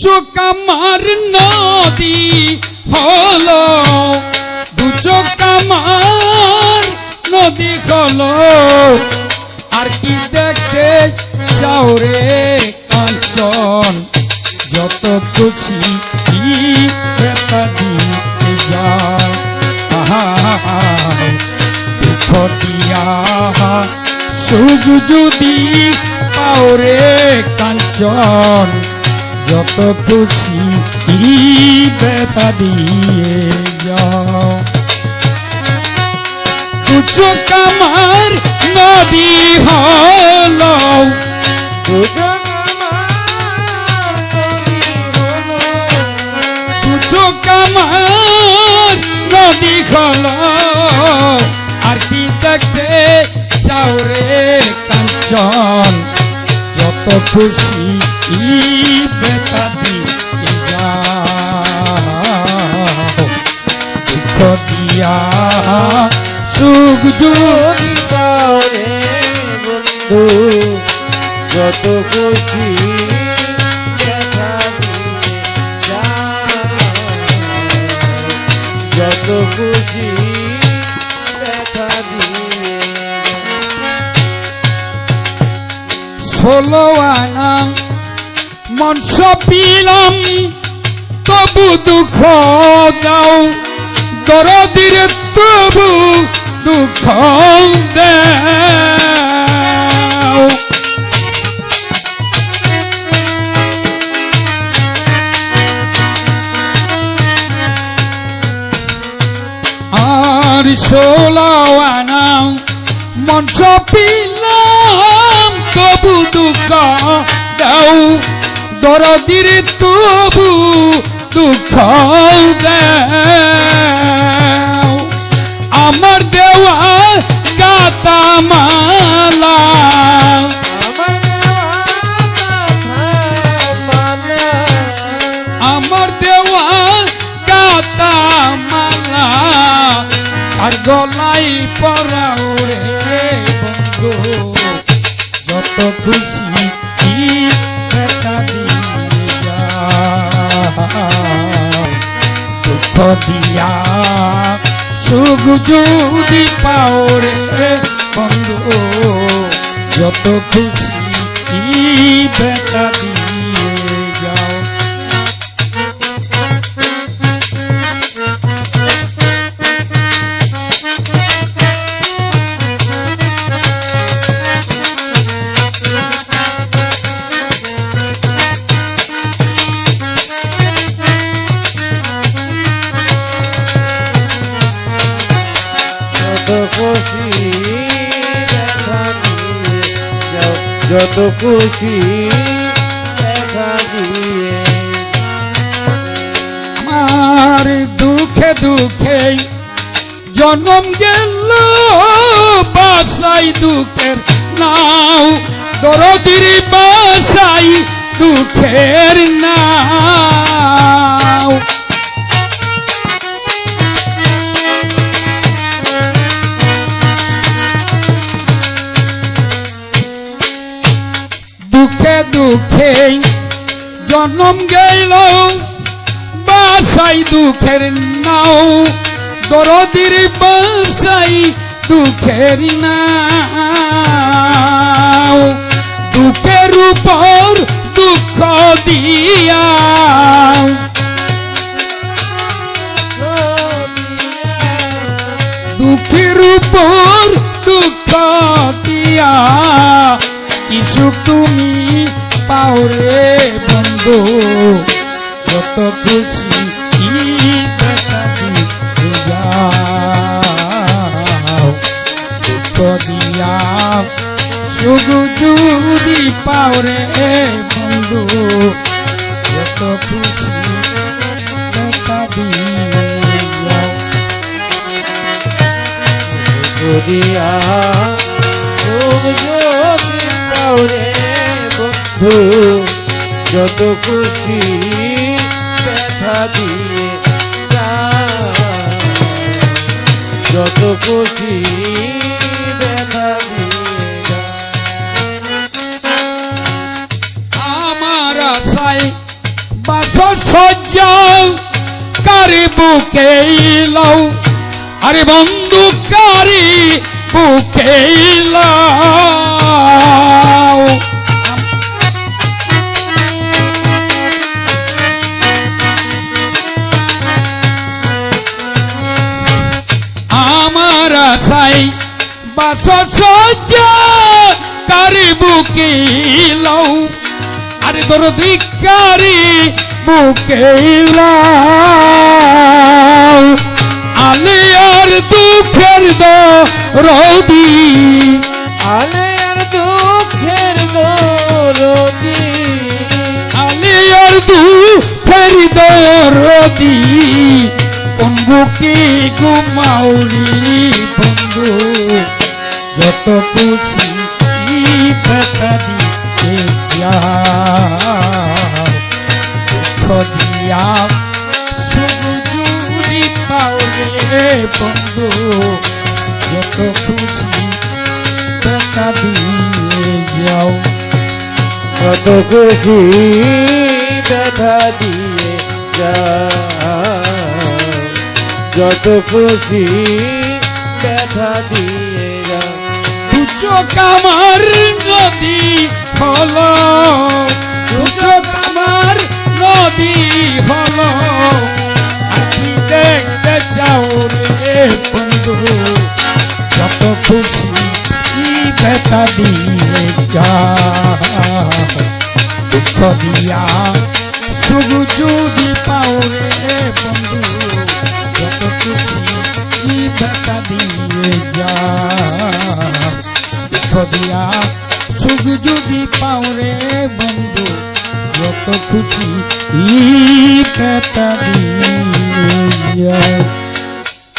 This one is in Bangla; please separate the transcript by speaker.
Speaker 1: চোখ আমার নদী হলো, দু চোখ আমার নদী হলো, আর কি দেখতে চাও রে কাঞ্চন, যত খুশি ব্যথা দিতে যাও, দুঃখ দিয়া সুখ যদি পাও রে কাঞ্চন, যত খুশি ব্যথা দিয়ে যাও। দু চোখ আমার নদী হলো, দু চোখ আমার নদী হলো, আর কি দেখতে চাও রে কাঞ্চন, যত খুশি ব্যথা দিয়ে যাও, দুঃখ দিয়া সুখ যদি পাও রে বন্ধু,
Speaker 2: যত খুশি ব্যথা দিয়ে যাও, যত খুশি ব্যথা দিয়ে।
Speaker 1: 16 আনা মন সপিলাম, তবু দুঃখ দাও, দরদির তবু দুঃখ দাও। আর 16 আনা মন সপিলাম, তবু দুঃখ দাও, দরদির তবু দুঃখ দাও। আমার দেওয়া গাতা মালা, আমার দেওয়া গাতা মালা, আর গলাই পরাও রে বন্ধু, যত খুশি ব্যথা দিয়ে যাও, দুঃখ দিয়া সুখ যদি পাও রে বন্ধু, যত খুশি ব্যথা দিয়ে যাও।
Speaker 2: যত খুশি দেখা দিয়ে।
Speaker 1: আমার দুঃখে দুঃখে জন্ম গেল, বাসাই দুঃখের নাও, দরদির বাসাই দুঃখের নাও। দুঃখে দুঃখে জন্ম গেল, বাসাই দুঃখের নাও, দরদির বাসাই দুঃখের নাও। দুঃখের উপর দুঃখ দিয়া, দুঃখের উপর দুঃখ দিয়া, কিছু তুমি পাও রে বন্ধু, যত খুশি ব্যথা দিয়ে যাও, দুঃখ দিয়া সুখ যদি পাও রে বন্ধু, যত খুশি ব্যথা দিয়ে যাও।
Speaker 2: দিয়া রে বন্ধু, যত খুশি ব্যথা দিয়ে যাও, যত খুশি ব্যথা দিয়ে যাও।
Speaker 1: আমার আশায় বছর সজ্জা কারি বুকে লও আরে বন্ধু কারি বুকে লও আমার আশাই বছর সজ্জা কারি বুকে লও আরে দরদি কারি বুকে লও আলিয়ার দুঃখের দরদি
Speaker 2: আলিয়ার দুঃখের দরদি
Speaker 1: আলিয়ার দুঃখের দরদি কোন বুকে ঘুমাওরি বন্ধু যত খুশি ব্যথা দিতে দিয়া শুধু যদি পাও রে বন্ধু যত খুশি ব্যথা দিয়ে যাও
Speaker 2: কত খুশি ব্যথা দিয়ে যত খুশি ব্যথা দিয়ে
Speaker 1: চোখ আমার নদী হলো চোখ আমার নদী হলো আমি দেখতে চাও রে বন্ধু যত খুশি ব্যথা দিয়ে যা দুঃখ দিয়া শুধু যদি পাও রে বন্ধু যত খুশি ব্যথা দিয়ে যা দিয়া সুখ যদি পাও রে বন্ধু যত খুশি ব্যথা দিয়ে